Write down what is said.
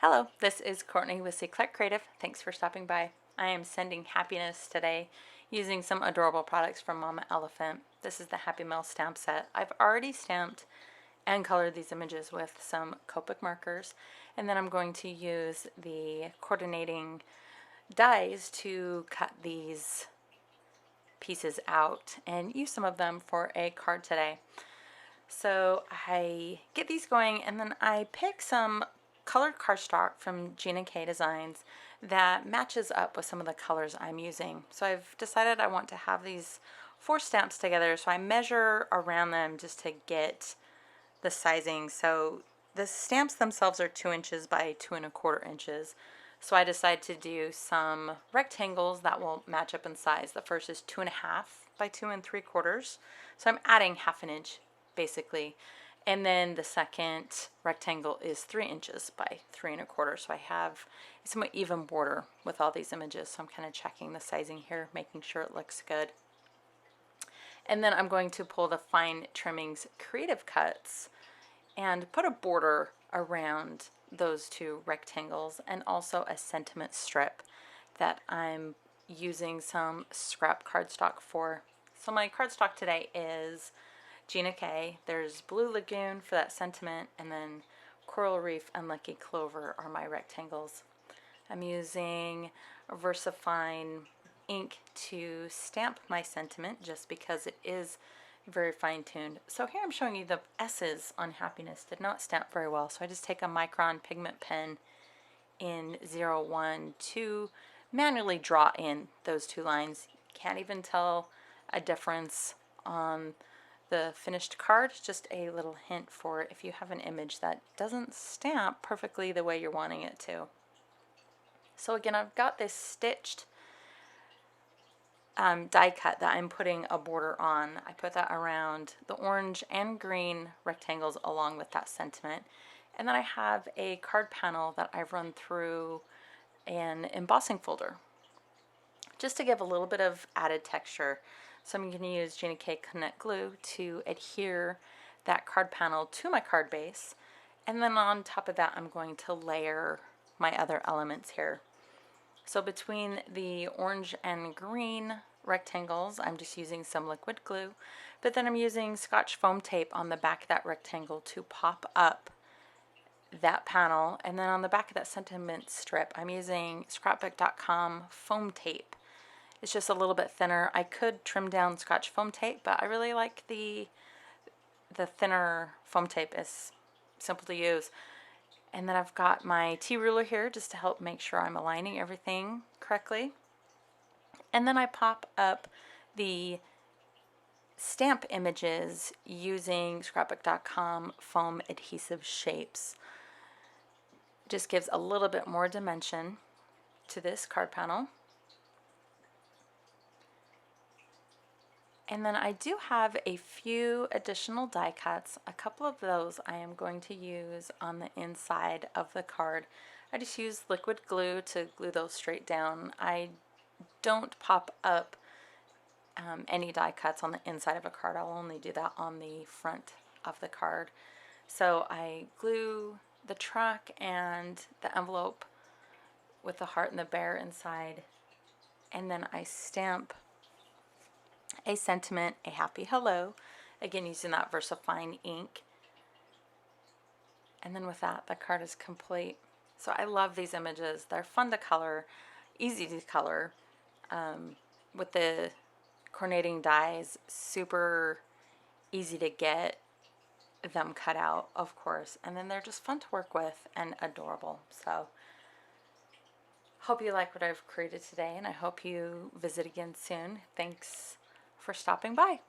Hello, this is Courtney with Clark Creative. Thanks for stopping by. I am sending happiness today using some adorable products from Mama Elephant. This is the Happy Mail stamp set. I've already stamped and colored these images with some Copic markers, and then I'm going to use the coordinating dies to cut these pieces out and use some of them for a card today. So I get these going, and then I pick some colored cardstock from Gina Designs that matches up with some of the colors I'm using. So I've decided I want to have these 4 stamps together, so I measure around them just to get the sizing. So the stamps themselves are 2 inches by 2¼ inches. So I decided to do some rectangles that will match up in size. The first is 2½ by 2¾ so I'm adding ½ inch basically. And then the second rectangle is 3 inches by 3¼ so I have a somewhat even border with all these images. So I'm kind of checking the sizing here, making sure it looks good. And then I'm going to pull the Fine Trimmings Creative Cuts and put a border around those 2 rectangles, and also a sentiment strip that I'm using some scrap cardstock for. So my cardstock today is Gina K. There's Blue Lagoon for that sentiment, and then Coral Reef and Lucky Clover are my rectangles. I'm using VersaFine ink to stamp my sentiment just because it is very fine-tuned. So here I'm showing you the S's on happiness did not stamp very well, so I just take a micron pigment pen in 01 to manually draw in those 2 lines. Can't even tell a difference on the finished card. Just a little hint for if you have an image that doesn't stamp perfectly the way you're wanting it to. So again, I've got this stitched die cut that I'm putting a border on. I put that around the orange and green rectangles along with that sentiment. And then I have a card panel that I've run through an embossing folder just to give a little bit of added texture. So I'm going to use Gina K Connect Glue to adhere that card panel to my card base. And then on top of that, I'm going to layer my other elements here. So between the orange and green rectangles, I'm just using some liquid glue, but then I'm using Scotch foam tape on the back of that rectangle to pop up that panel. And then on the back of that sentiment strip, I'm using scrapbook.com foam tape. It's just a little bit thinner. I could trim down Scotch foam tape, but I really like the thinner foam tape. Is simple to use. And then I've got my T-ruler here just to help make sure I'm aligning everything correctly. And then I pop up the stamp images using scrapbook.com foam adhesive shapes. Just gives a little bit more dimension to this card panel. And then I do have a few additional die cuts. A couple of those I am going to use on the inside of the card. I just use liquid glue to glue those straight down. I don't pop up any die cuts on the inside of a card. I'll only do that on the front of the card. So I glue the truck and the envelope with the heart and the bear inside, and then I stamp a sentiment, a happy hello, again using that VersaFine ink. And then with that, the card is complete. So I love these images. They're fun to color, easy to color. With the coordinating dies, super easy to get them cut out, of course. And then they're just fun to work with and adorable. So hope you like what I've created today, and I hope you visit again soon. Thanks for stopping by.